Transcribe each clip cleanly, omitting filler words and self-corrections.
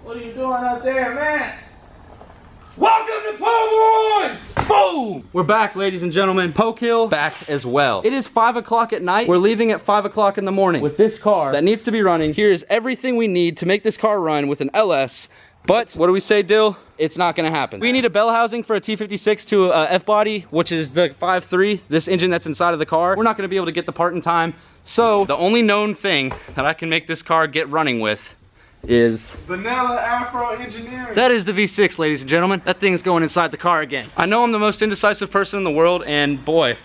What are you doing out there, man? Welcome to Poeboys! Boom! We're back, ladies and gentlemen. POEKILL back as well. It is 5 o'clock at night. We're leaving at 5 o'clock in the morning with this car that needs to be running. Here's everything we need to make this car run with an LS. But what do we say, Dill? It's not gonna happen. We need a bell housing for a T56 to a F-body, which is the 5.3, this engine that's inside of the car. We're not gonna be able to get the part in time. So the only known thing that I can make this car get running with is Vanilla Afro Engineering. that is the V6, ladies and gentlemen. That thing's going inside the car again. I know I'm the most indecisive person in the world, and boy,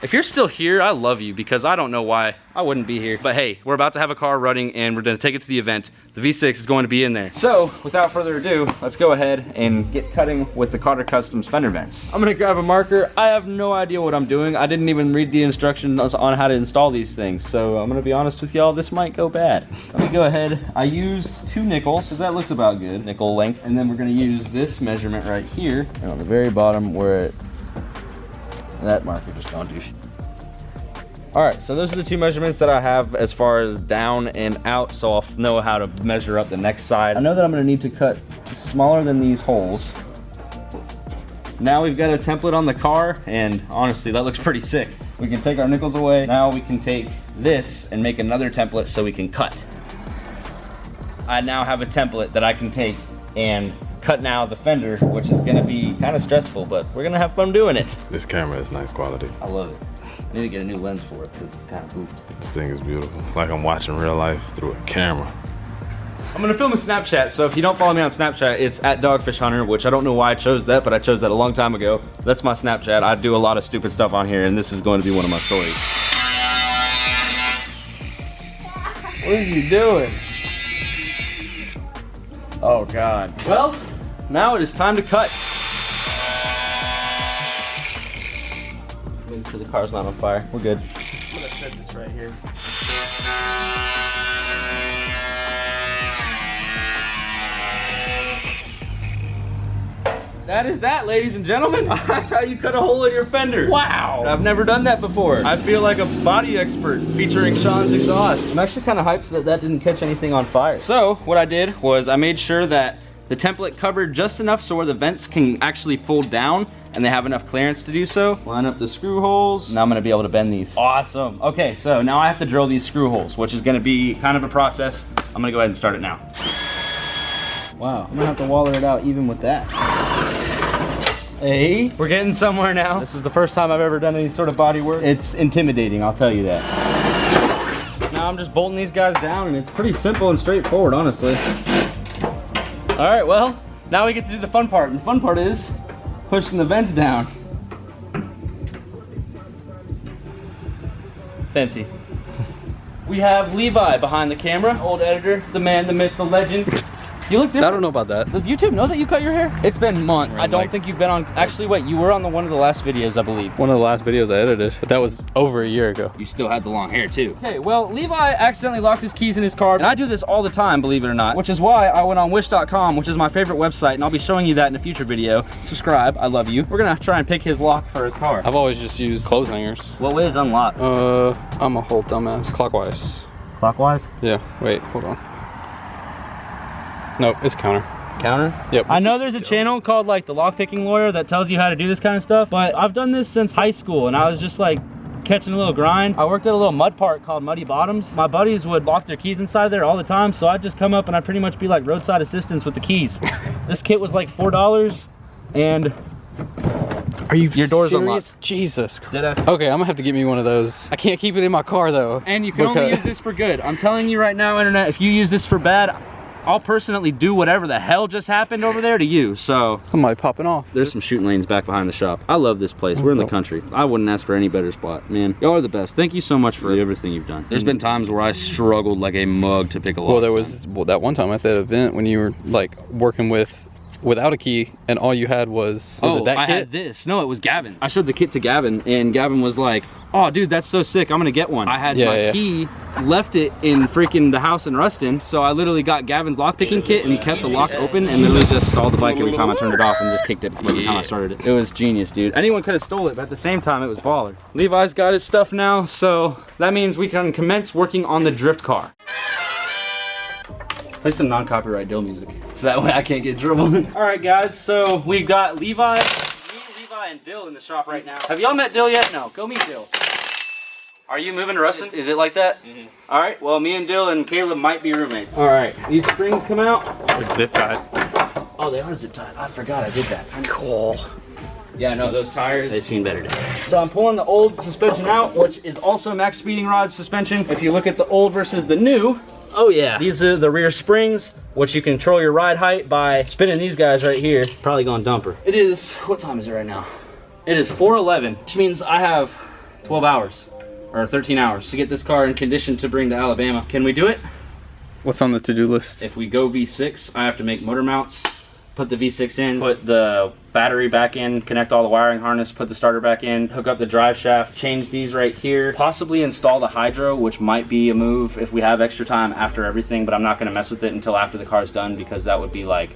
if you're still here, I love you, because I don't know why I wouldn't be here. But hey, we're about to have a car running and we're gonna take it to the event. The V6 is going to be in there. So without further ado, let's go ahead and get cutting with the Carter Customs fender vents. I'm gonna grab a marker. I have no idea what I'm doing. I didn't even read the instructions on how to install these things. So I'm gonna be honest with y'all, this might go bad. Let me go ahead. I used 2 nickels, because that looks about good, nickel length. And then we're gonna use this measurement right here. And on the very bottom where that marker just don't do shit. All right, so those are the 2 measurements that I have as far as down and out, so I'll know how to measure up the next side. I know that I'm gonna need to cut smaller than these holes. Now we've got a template on the car, and honestly, that looks pretty sick. We can take our nickels away. Now we can take this and make another template so we can cut. I now have a template that I can take and cut now the fender, which is gonna be kind of stressful, but we're gonna have fun doing it. This camera is nice quality. I love it. I need to get a new lens for it because it's kind of goofy. This thing is beautiful. It's like I'm watching real life through a camera. I'm gonna film a Snapchat, so if you don't follow me on Snapchat, it's at Dogfish Hunter, which I don't know why I chose that, but I chose that a long time ago. That's my Snapchat. I do a lot of stupid stuff on here, and this is going to be one of my stories. What are you doing? Oh God. Well, now it is time to cut. Make sure the car's not on fire. We're good. I'm gonna set this right here. That is that, ladies and gentlemen. That's how you cut a hole in your fender. Wow. I've never done that before. I feel like a body expert featuring Sean's exhaust. I'm actually kind of hyped that that didn't catch anything on fire. So what I did was I made sure that the template covered just enough so where the vents can actually fold down and they have enough clearance to do so. Line up the screw holes. Now I'm gonna be able to bend these. Awesome. Okay, so now I have to drill these screw holes, which is gonna be kind of a process. I'm gonna go ahead and start it now. Wow, I'm gonna have to waller it out even with that. Hey, we're getting somewhere now. This is the first time I've ever done any sort of body work. It's intimidating, I'll tell you that. Now I'm just bolting these guys down, and it's pretty simple and straightforward, honestly. All right, well, now we get to do the fun part. And the fun part is pushing the vents down. Fancy. We have Levi behind the camera, old editor, the man, the myth, the legend. You look different. I don't know about that. Does YouTube know that you cut your hair? It's been months. I don't like- think you've been on, actually wait, you were on one of the last videos, I believe. One of the last videos I edited, but that was over a year ago. You still had the long hair too. Okay, well, Levi accidentally locked his keys in his car, and I do this all the time, believe it or not, which is why I went on wish.com, which is my favorite website, and I'll be showing you that in a future video. Subscribe, I love you. We're gonna try and pick his lock for his car. I've always just used clothes hangers. What way is unlock? I'm a whole dumbass. Clockwise. Clockwise? Yeah, wait, hold on. No, it's counter. Counter? Yep. I know there's a channel called like the Lockpicking Lawyer that tells you how to do this kind of stuff, but I've done this since high school, and I was just like catching a little grind. I worked at a little mud park called Muddy Bottoms. My buddies would lock their keys inside there all the time, so I'd just come up and I'd pretty much be like roadside assistance with the keys. This kit was like $4, and Are you your door's serious? unlocked. Jesus Christ. Deadass. Okay, I'm gonna have to get me one of those. I can't keep it in my car though. And you can only use this for good. I'm telling you right now, internet, if you use this for bad, I'll personally do whatever the hell just happened over there to you, so. Somebody popping off. There's some shooting lanes back behind the shop. I love this place. We're in the country. I wouldn't ask for any better spot, man. Y'all are the best. Thank you so much for everything you've done. There's been times where I struggled like a mug to pick a lock. Well, there was that one time at that event when you were like working without a key and all you had was it that I kit? had this. No, it was Gavin's. I showed the kit to Gavin, and Gavin was like, oh, dude, that's so sick. I'm gonna get one. I had my key, left it in freaking the house in Ruston, so I literally got Gavin's lockpicking kit and kept the lock open and literally just stalled the bike every time I turned it off and just kicked it every time I started it. It was genius, dude. Anyone could have stole it, but at the same time, it was baller. Levi's got his stuff now, so that means we can commence working on the drift car. Play some non-copyright Dill music, so that way I can't get in trouble. All right, guys, so we've got Levi and Dill in the shop right now. Have y'all met Dill yet? No, go meet Dill. Are you moving to Ruston? Is it like that? Mm-hmm. All right, well, me and Dill and Caleb might be roommates. All right, these springs come out. They're zip tied. Oh, they are zip tied. I forgot I did that. Cool. Yeah, no, those tires, they've seen better days. So I'm pulling the old suspension out, which is also max speeding rod suspension. If you look at the old versus the new, oh yeah, these are the rear springs, which you control your ride height by spinning these guys right here. Probably going dumper. It is, what time is it right now? It is 4:11, which means I have 12 hours. Or 13 hours to get this car in condition to bring to Alabama. Can we do it? What's on the to-do list? If we go V6, I have to make motor mounts, put the V6 in, put the battery back in, connect all the wiring harness, put the starter back in, hook up the drive shaft, change these right here, possibly install the hydro, which might be a move if we have extra time after everything, but I'm not gonna mess with it until after the car's done because that would be like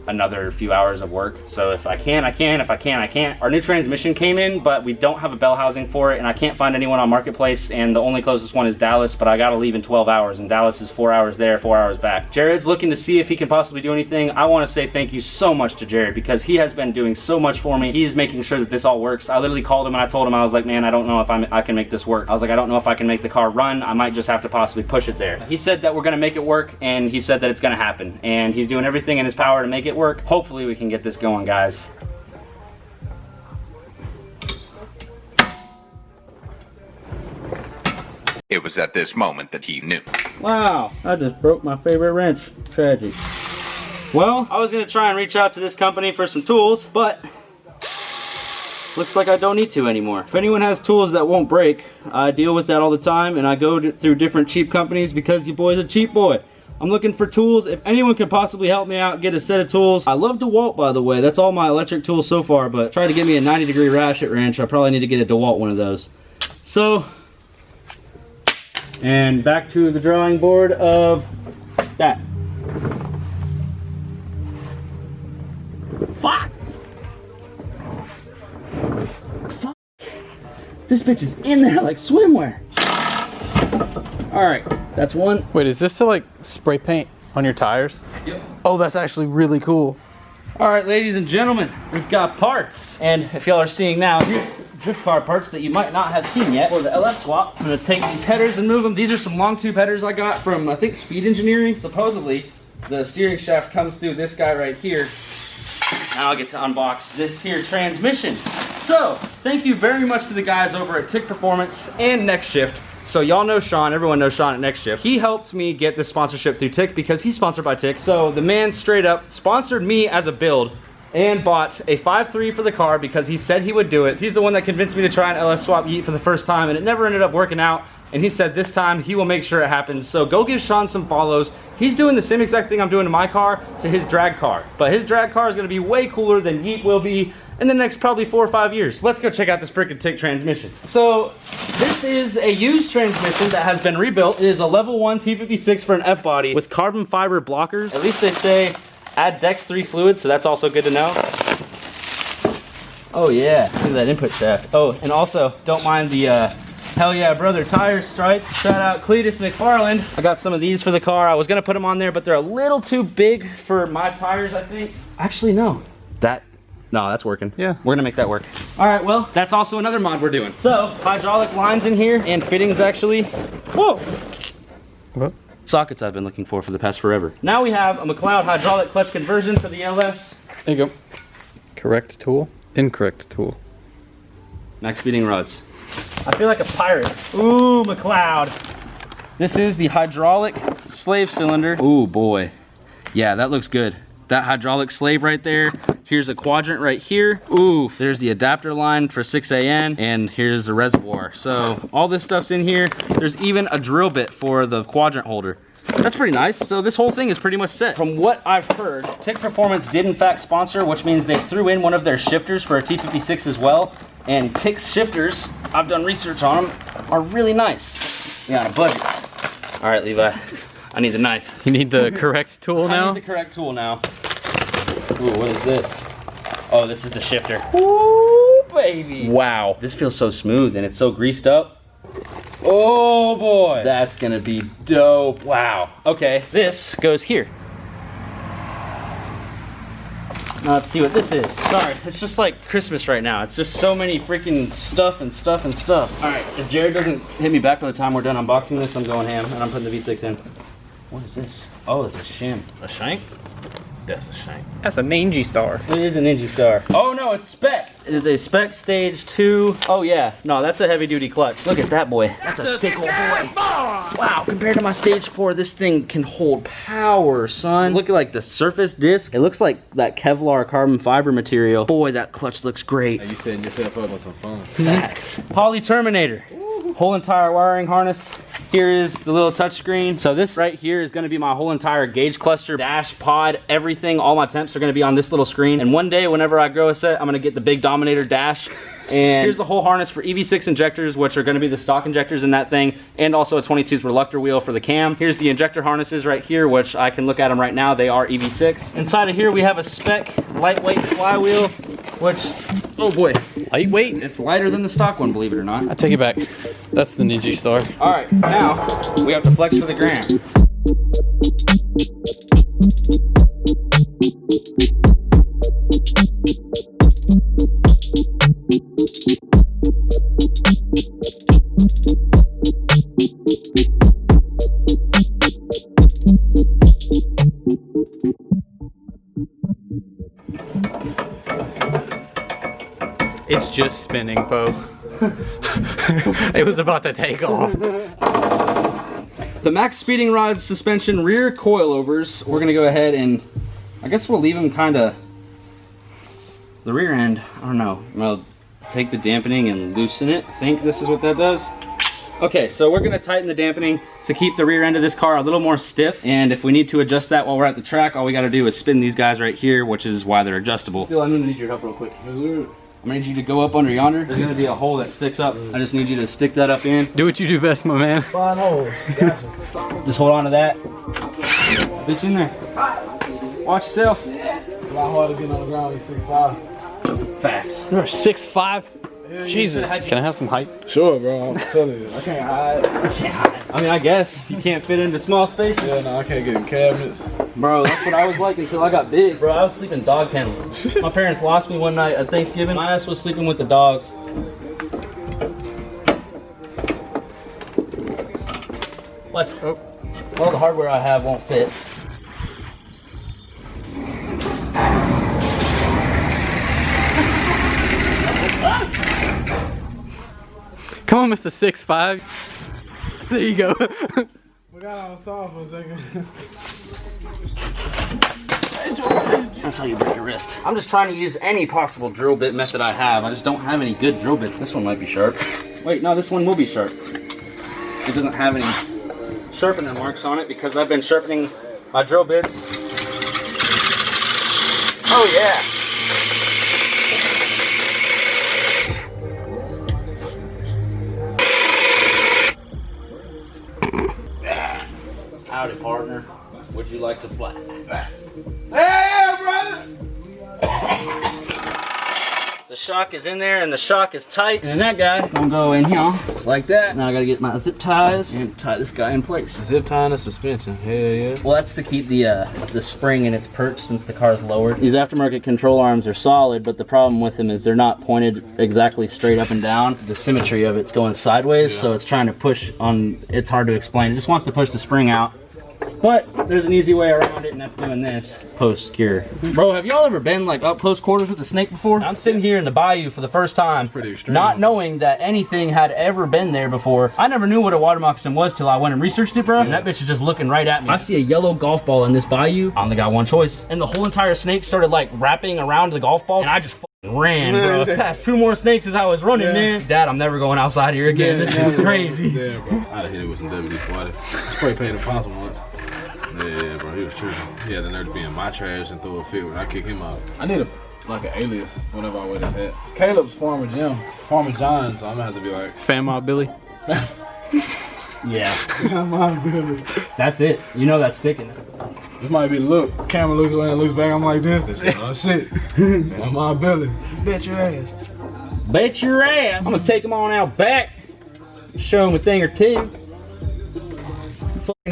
another few hours of work. So if I can, I can. If I can't, I can't. Our new transmission came in, but we don't have a bell housing for it, and I can't find anyone on Marketplace, and the only closest one is Dallas, but I gotta leave in 12 hours, and Dallas is 4 hours there, 4 hours back. Jared's looking to see if he can possibly do anything. I wanna say thank you so much to Jared, because he has been doing so much for me. He's making sure that this all works. I literally called him and I told him, I was like, man, I don't know if I can make this work. I was like, I don't know if I can make the car run. I might just have to possibly push it there. He said that we're gonna make it work, and he said that it's gonna happen, and he's doing everything in his power to make it work. Hopefully we can get this going, guys. It was at this moment that he knew. Wow, I just broke my favorite wrench. Tragic. Well, I was gonna try and reach out to this company for some tools, but looks like I don't need to anymore. If anyone has tools that won't break, I deal with that all the time, and I go through different cheap companies because your boy's a cheap boy. I'm looking for tools. If anyone could possibly help me out, get a set of tools. I love DeWalt, by the way. That's all my electric tools so far, but try to get me a 90-degree ratchet wrench. I probably need to get a DeWalt one of those. So, and back to the drawing board of that. Fuck! Fuck! This bitch is in there like swimwear. Alright, that's one. Wait, is this to like spray paint on your tires? Yep. Oh, that's actually really cool. Alright, ladies and gentlemen, we've got parts. And if y'all are seeing now, here's drift car parts that you might not have seen yet for the LS swap. I'm gonna take these headers and move them. These are some long tube headers I got from, I think, Speed Engineering. Supposedly, the steering shaft comes through this guy right here. Now I get to unbox this here transmission. So, thank you very much to the guys over at TIC Performance and Next Shift. So y'all know Sean, everyone knows Sean at Next Shift. He helped me get this sponsorship through TIC because he's sponsored by TIC. So the man straight up sponsored me as a build and bought a 5.3 for the car because he said he would do it. He's the one that convinced me to try an LS swap Yeet for the first time, and it never ended up working out. And he said this time he will make sure it happens. So go give Sean some follows. He's doing the same exact thing I'm doing to my car to his drag car. But his drag car is gonna be way cooler than Yeet will be in the next probably 4 or 5 years. Let's go check out this freaking TIC transmission. So this is a used transmission that has been rebuilt. It is a level 1 T56 for an F-body with carbon fiber blockers. At least they say add Dex 3 fluids, so that's also good to know. Oh yeah, look at that input shaft. Oh, and also don't mind the Hell Yeah Brother tire stripes. Shout out Cletus McFarland. I got some of these for the car. I was gonna put them on there, but they're a little too big for my tires, I think. Actually, no. No, that's working. Yeah. We're gonna make that work. All right, well, that's also another mod we're doing. So, hydraulic lines in here and fittings actually. Whoa! What? Sockets I've been looking for the past forever. Now we have a McLeod hydraulic clutch conversion for the LS. There you go. Correct tool. Incorrect tool. Max speeding rods. I feel like a pirate. Ooh, McLeod. This is the hydraulic slave cylinder. Ooh, boy. Yeah, that looks good. That hydraulic slave right there. Here's a quadrant right here. Ooh, there's the adapter line for 6AN, and here's the reservoir. So all this stuff's in here. There's even a drill bit for the quadrant holder. That's pretty nice. So this whole thing is pretty much set. From what I've heard, TIC Performance did in fact sponsor, which means they threw in one of their shifters for a T56 as well. And TIC's shifters, I've done research on them, are really nice. Yeah, on a budget. All right, Levi, I need the knife. You need the correct tool now? I need the correct tool now. Ooh, what is this? Oh, this is the shifter. Ooh, baby. Wow. This feels so smooth and it's so greased up. Oh boy. That's gonna be dope. Wow. Okay, this goes here. Now let's see what this is. Sorry, it's just like Christmas right now. It's just so many freaking stuff and stuff and stuff. All right, if Jared doesn't hit me back by the time we're done unboxing this, I'm going ham and I'm putting the V6 in. What is this? Oh, it's a shim. A shank? That's a shank. That's a Ninja Star. It is a Ninja Star. Oh no, it's Spec. It is a Spec Stage 2. Oh yeah, no, that's a heavy duty clutch. Look at that boy. That's a thick old boy. Wow, compared to my Stage 4, this thing can hold power, son. Look at like the surface disc. It looks like that Kevlar carbon fiber material. Boy, that clutch looks great. You setting yourself up on some fun. Facts. Poly Terminator. Whole entire wiring harness. Here is the little touchscreen. So this right here is gonna be my whole entire gauge cluster, dash, pod, everything. All my temps are gonna be on this little screen. And one day, whenever I grow a set, I'm gonna get the big Dominator dash. And here's the whole harness for EV6 injectors, which are gonna be the stock injectors in that thing, and also a 20-tooth reluctor wheel for the cam. Here's the injector harnesses right here, which I can look at them right now. They are EV6. Inside of here, we have a Spec lightweight flywheel, which, oh boy. Lightweight? It's lighter than the stock one, believe it or not. I take it back. That's the Ninja Star. All right, now we have to flex for the gram. It's just spinning, Poe. It was about to take off. The Max Speeding Rods suspension rear coilovers, we're gonna go ahead and, I guess we'll leave them kinda, the rear end, I don't know. I'm gonna take the dampening and loosen it. I think this is what that does. Okay, so we're gonna tighten the dampening to keep the rear end of this car a little more stiff. And if we need to adjust that while we're at the track, all we gotta do is spin these guys right here, which is why they're adjustable. Phil, I'm gonna need your help real quick. I'm gonna need you to go up under yonder. There's gonna be a hole that sticks up. I just need you to stick that up in. Do what you do best, my man. Find holes. Gotcha. Just hold on to that. Bitch in there. Watch yourself. A lot harder getting on the ground when you're 6'5". Facts. You're 6'5". Jesus. Can I have some height? Sure, bro. I'm telling you. I can't hide. I mean, I guess you can't fit into small spaces. Yeah, no, I can't get in cabinets. Bro, that's what I was like until I got big, bro. I was sleeping in dog kennels. My parents lost me one night at Thanksgiving. My ass was sleeping with the dogs. What? Oh. Well, the hardware I have won't fit. Come on, Mr. 6'5". There you go. We got on stall for a second. That's how you break your wrist. I'm just trying to use any possible drill bit method I have. I just don't have any good drill bits. This one might be sharp. Wait, no, this one will be sharp. It doesn't have any sharpener marks on it because I've been sharpening my drill bits. Oh yeah. Howdy, partner. Would you like to fly? Hey, brother! The shock is in there and the shock is tight. And then that guy gonna go in here just like that. Now I gotta get my zip ties and tie this guy in place. Zip tying the suspension. Hell yeah. Well, that's to keep the spring in its perch since the car's lowered. These aftermarket control arms are solid, but the problem with them is they're not pointed exactly straight up and down. The symmetry of it's going sideways, so it's trying to push on, it's hard to explain. It just wants to push the spring out. But there's an easy way around it, and that's doing this post cure. Bro, have y'all ever been like up close quarters with a snake before? I'm sitting here in the bayou for the first time, Pretty extreme. not knowing that anything had ever been there before. I never knew what a water moccasin was till I went and researched it, bro. And that bitch is just looking right at me. I see a yellow golf ball in this bayou. I only got one choice. And the whole entire snake started like wrapping around the golf ball, and I just ran, bro. Past 2 more snakes as I was running, man. Dad, I'm never going outside here again. This shit's crazy. Yeah, bro. I'd have hit it with some WD-40. Spray painted possum once. Yeah, bro, he was tripping. He had the nerve to be in my trash and throw a fit when I kick him out. I need like an alias whenever I wear this hat. Caleb's Farmer Jim. Farmer John, so I'm gonna have to be like Fan Mob Billy. Yeah. my Billy. That's it. You know that's sticking. This might be the look. Camera looks away and looks back. I'm like this. Oh shit. That's my Billy. Bet your ass. Bet your ass. I'm gonna take him on out back. Show him a thing or two.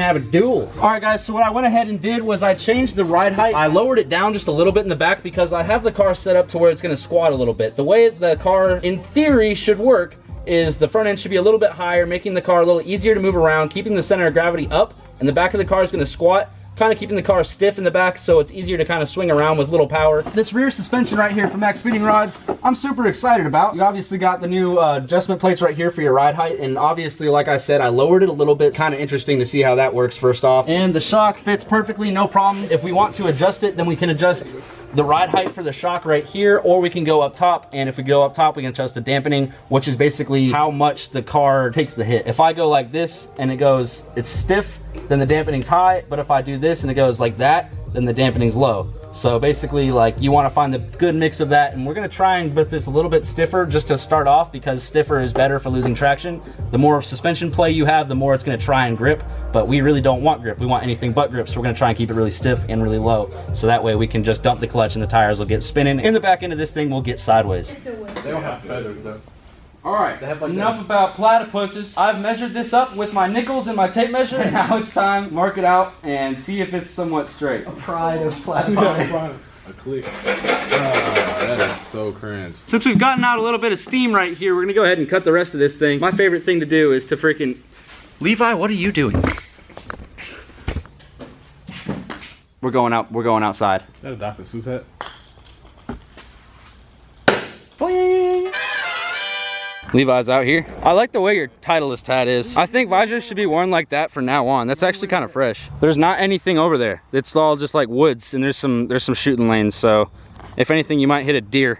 have a duel. All right guys, so what I went ahead and did was I changed the ride height. I lowered it down just a little bit in the back because I have the car set up to where it's gonna squat a little bit. The way the car in theory should work is the front end should be a little bit higher, making the car a little easier to move around, keeping the center of gravity up, and the back of the car is gonna squat, kind of keeping the car stiff in the back so it's easier to kind of swing around with little power. This rear suspension right here from Max Speeding Rods, I'm super excited about. You obviously got the new adjustment plates right here for your ride height, and obviously, like I said, I lowered it a little bit. Kind of interesting to see how that works first off. And the shock fits perfectly, no problems. If we want to adjust it, then we can adjust the ride height for the shock right here, or we can go up top, and if we go up top, we can adjust the dampening, which is basically how much the car takes the hit. If I go like this and it goes, it's stiff, then the dampening's high, but if I do this and it goes like that, then the dampening's low. So basically, like, you want to find the good mix of that, and we're going to try and put this a little bit stiffer just to start off, because stiffer is better for losing traction. The more suspension play you have, the more it's going to try and grip, but we really don't want grip. We want anything but grip, so we're going to try and keep it really stiff and really low, so that way we can just dump the clutch and the tires will get spinning, and the back end of this thing will get sideways. They don't have feathers though. All right, enough about platypuses. I've measured this up with my nickels and my tape measure, and now it's time to mark it out and see if it's somewhat straight. A pride of platypus. A click. That is so cringe. Since we've gotten out a little bit of steam right here, we're gonna go ahead and cut the rest of this thing. My favorite thing to do is to freaking... Levi, what are you doing? We're going outside. Is that a Dr. Seuss hat? Boing. Levi's out here. I like the way your Titleist hat is. I think visors should be worn like that from now on. That's actually kind of fresh. There's not anything over there. It's all just like woods, and there's some shooting lanes, so if anything, you might hit a deer.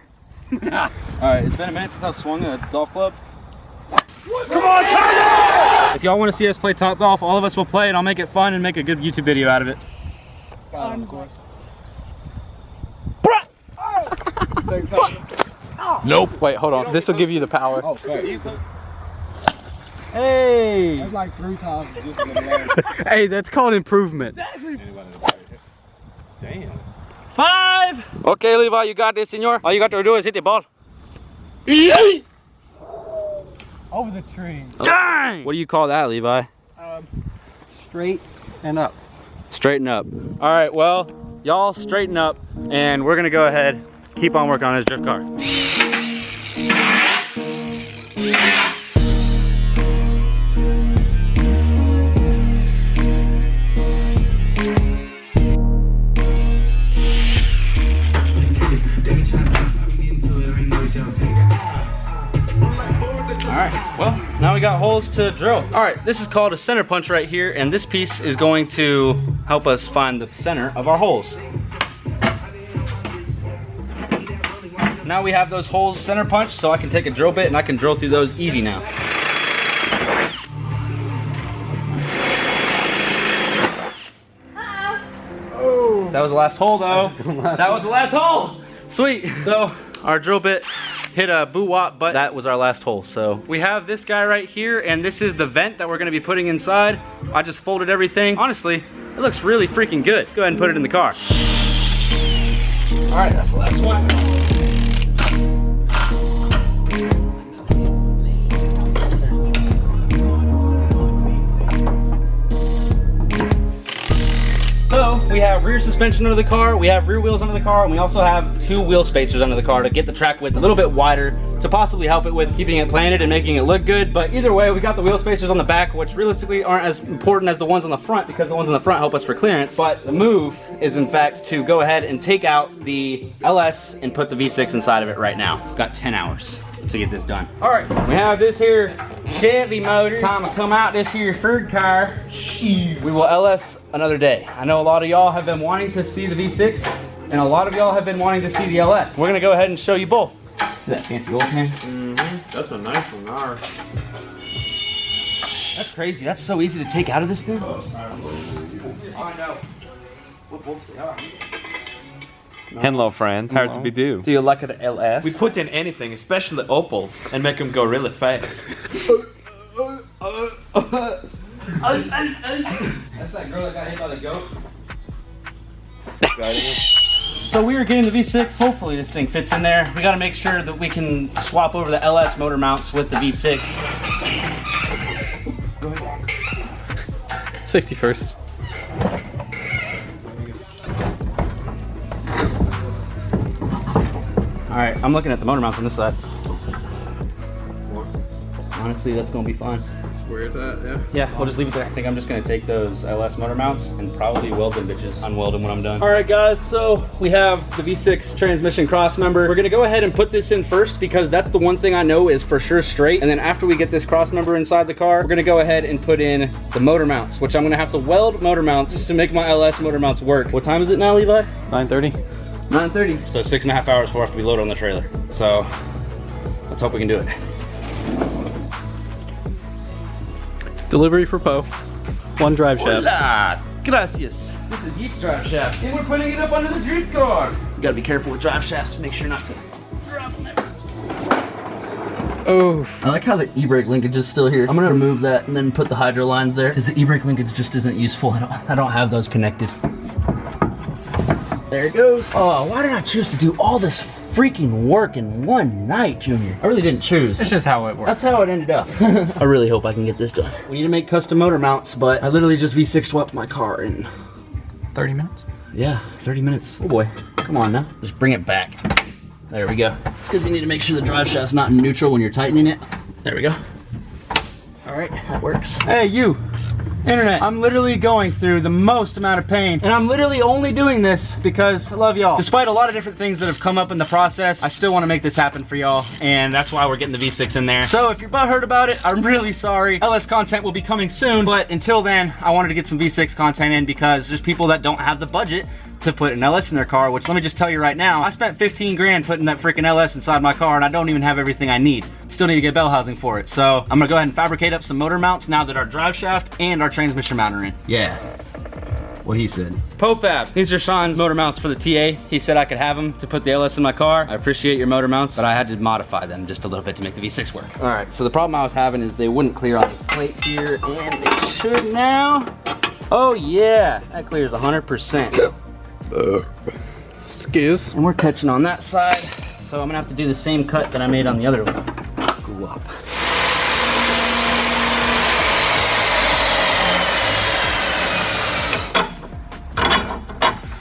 All right, it's been a minute since I've swung a golf club. Come on, Title! If y'all want to see us play Top Golf, all of us will play, and I'll make it fun and make a good YouTube video out of it. Of course. Nope. Wait, hold on. This will give you the power. Oh, okay. Hey! That's like 3 times. Hey, that's called improvement. Damn. 5! Okay, Levi, you got this, senor. All you got to do is hit the ball. Over the tree. Dang! What do you call that, Levi? Straight and up. Straighten up. All right, well, y'all straighten up, and we're gonna go ahead, keep on working on this drift car. Alright, well, now we got holes to drill. Alright, this is called a center punch right here, and this piece is going to help us find the center of our holes. Now we have those holes center punched, so I can take a drill bit and I can drill through those easy now. Oh, that was the last hole though. That was the last hole. Sweet. So our drill bit hit a boo-wop, but that was our last hole. So we have this guy right here, and this is the vent that we're gonna be putting inside. I just folded everything. Honestly, it looks really freaking good. Let's go ahead and put it in the car. All right, that's the last one. So we have rear suspension under the car, we have rear wheels under the car, and we also have 2 wheel spacers under the car to get the track width a little bit wider to possibly help it with keeping it planted and making it look good. But either way, we got the wheel spacers on the back, which realistically aren't as important as the ones on the front, because the ones on the front help us for clearance. But the move is in fact to go ahead and take out the LS and put the V6 inside of it right now. We've got 10 hours to get this done. All right, we have this here Chevy motor. Time to come out this here Ford car. We will LS another day. I know a lot of y'all have been wanting to see the V6, and a lot of y'all have been wanting to see the LS. We're gonna go ahead and show you both. See that fancy old can? That's a nice one, R. That's crazy. That's so easy to take out of this thing. I know. Hello friends, how to be do? Do you like the LS? We put in anything, especially opals, and make them go really fast. That's that girl that got hit by the goat. So we are getting the V6. Hopefully this thing fits in there. We got to make sure that we can swap over the LS motor mounts with the V6. Safety first. All right, I'm looking at the motor mounts on this side. Honestly, that's gonna be fine. Where it's at, yeah. Yeah, we'll just leave it there. I think I'm just gonna take those LS motor mounts and probably weld them bitches, unweld them when I'm done. All right, guys, so we have the V6 transmission cross member. We're gonna go ahead and put this in first because that's the one thing I know is for sure straight. And then after we get this cross member inside the car, we're gonna go ahead and put in the motor mounts, which I'm gonna have to weld motor mounts to make my LS motor mounts work. What time is it now, Levi? 9:30. 9:30. So 6.5 hours before I have to be loaded on the trailer. So let's hope we can do it. Delivery for Poe. 1 drive shaft. Hola, gracias. This is Yeats drive shaft, and we're putting it up under the drift car. You gotta be careful with drive shafts, make sure not to drop them ever. Oh. I like how the e-brake linkage is still here. I'm gonna remove that and then put the hydro lines there because the e-brake linkage just isn't useful. I don't have those connected. There it goes. Oh, why did I choose to do all this freaking work in one night, Junior? I really didn't choose. It's just how it works. That's how it ended up. I really hope I can get this done. We need to make custom motor mounts, but I literally just V6 swapped my car in 30 minutes? yeah, 30 minutes. Oh boy, come on now. Just bring it back. There we go. It's because you need to make sure the drive shaft's not in neutral when you're tightening it. There we go. All right, that works. Hey, you. Internet, I'm literally going through the most amount of pain, and I'm literally only doing this because I love y'all. Despite a lot of different things that have come up in the process, I still want to make this happen for y'all, and that's why we're getting the V6 in there. So if you're butthurt about it, I'm really sorry. LS content will be coming soon, but until then, I wanted to get some V6 content in because there's people that don't have the budget to put an LS in their car, which let me just tell you right now, I spent 15 grand putting that freaking LS inside my car, and I don't even have everything I need. Still need to get bell housing for it. So I'm gonna go ahead and fabricate up some motor mounts now that our drive shaft and our transmission mount are in. Yeah, what he said. PoFab. These are Sean's motor mounts for the TA. He said I could have them to put the LS in my car. I appreciate your motor mounts, but I had to modify them just a little bit to make the V6 work. All right, so the problem I was having is they wouldn't clear on this plate here, and they should now. Oh yeah, that clears 100%. Excuse. And we're catching on that side, so I'm gonna have to do the same cut that I made on the other one. Go up.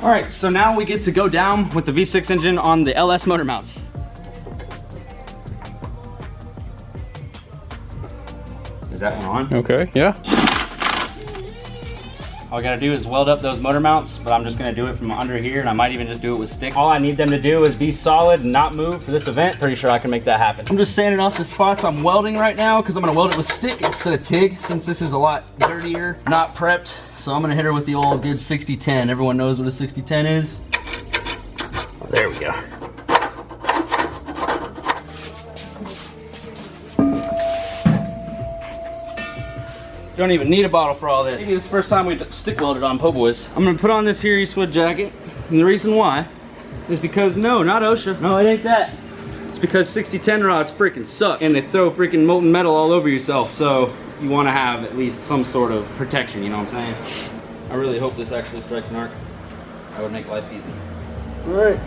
All right, so now we get to go down with the V6 engine on the LS motor mounts. Is that one on? Okay, yeah. All I gotta do is weld up those motor mounts, but I'm just gonna do it from under here, and I might even just do it with stick. All I need them to do is be solid and not move for this event. Pretty sure I can make that happen. I'm just sanding off the spots I'm welding right now because I'm gonna weld it with stick instead of TIG, since this is a lot dirtier, not prepped. So I'm gonna hit her with the old good 60-10. Everyone knows what a 60-10 is. There we go. Don't even need a bottle for all this. Maybe it's the first time we stick welded on Poeboys. I'm gonna put on this here Eastwood jacket, and the reason why is because, no, not OSHA. No, it ain't that. It's because 60-10 rods freaking suck, and they throw freaking molten metal all over yourself, so you wanna have at least some sort of protection, you know what I'm saying? I really hope this actually strikes an arc. That would make life easy. All right.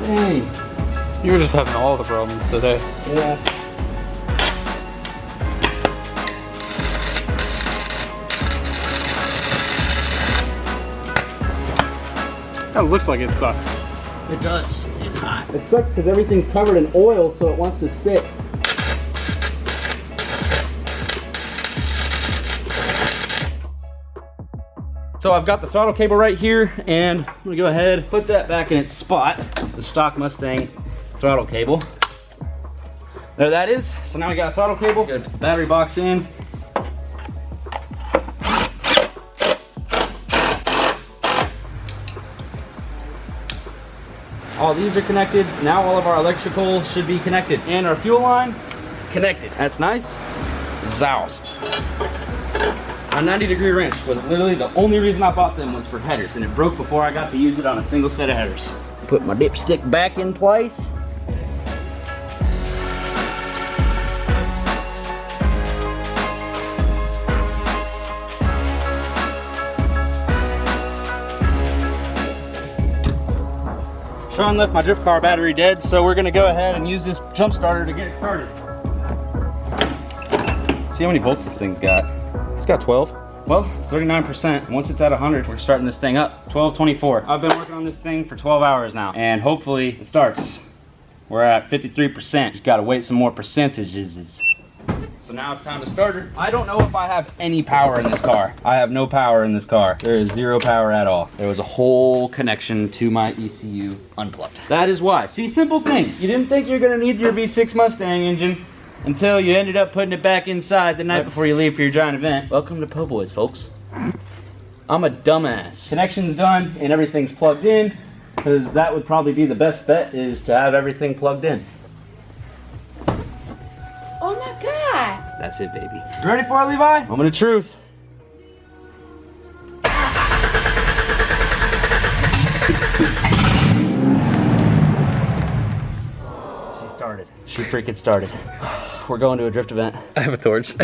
Dang. You were just having all the problems today. Yeah. That looks like it sucks. It does. It's hot. It sucks because everything's covered in oil, so it wants to stick. So I've got the throttle cable right here, and I'm gonna go ahead, put that back in its spot, the stock Mustang throttle cable. There that is. So now we got a throttle cable, get a battery box in. All these are connected. Now all of our electrical should be connected. And our fuel line, connected. That's nice. Exhaust. A 90-degree wrench was literally the only reason I bought them was for headers, and it broke before I got to use it on a single set of headers. Put my dipstick back in place. Sean left my drift car battery dead, so we're gonna go ahead and use this jump starter to get it started. See how many volts this thing's got. It's got 12. Well, it's 39%. Once it's at 100, we're starting this thing up. 12:24. I've been working on this thing for 12 hours now, and hopefully it starts. We're at 53%. Just gotta wait some more percentages. So now it's time to start her. I don't know if I have any power in this car. I have no power in this car. There is zero power at all. There was a whole connection to my ECU unplugged. That is why. See, simple things. You didn't think you're gonna need your V6 Mustang engine until you ended up putting it back inside the night before you leave for your giant event. Welcome to Poeboys, folks. I'm a dumbass. Connection's done and everything's plugged in, because that would probably be the best bet, is to have everything plugged in. Oh my God. That's it, baby. You ready for it, Levi? Moment of truth. She started. She freaking started. We're going to a drift event. I have a torch.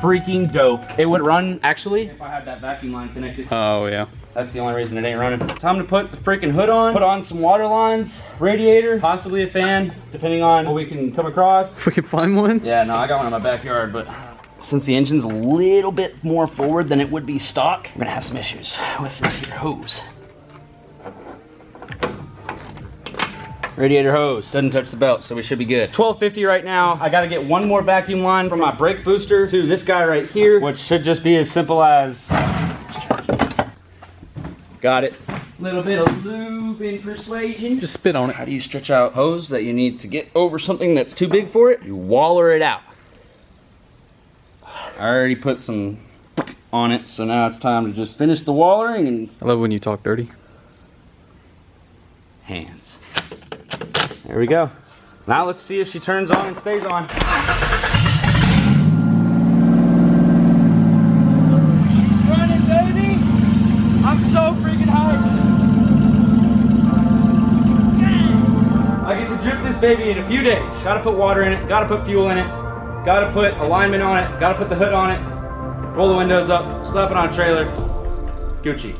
Freaking dope. It would run, actually, if I had that vacuum line connected. Oh, yeah. That's the only reason it ain't running. Time to put the freaking hood on, put on some water lines, radiator, possibly a fan, depending on what we can come across. If we can find one. Yeah, no, I got one in my backyard, but since the engine's a little bit more forward than it would be stock, we're gonna have some issues with this here hose. Radiator hose, doesn't touch the belt, so we should be good. It's 12:50 right now. I gotta get one more vacuum line from my brake booster to this guy right here, which should just be as simple as, got it. Little bit of lube and persuasion. Just spit on it. How do you stretch out hose that you need to get over something that's too big for it? You waller it out. I already put some on it, so now it's time to just finish the wallering and I love when you talk dirty. hands. There we go. Now let's see if she turns on and stays on. She's running, baby! I'm so freaking hyped! I get to drift this baby in a few days. Gotta put water in it, gotta put fuel in it, gotta put alignment on it, gotta put the hood on it, roll the windows up, slap it on a trailer. Gucci.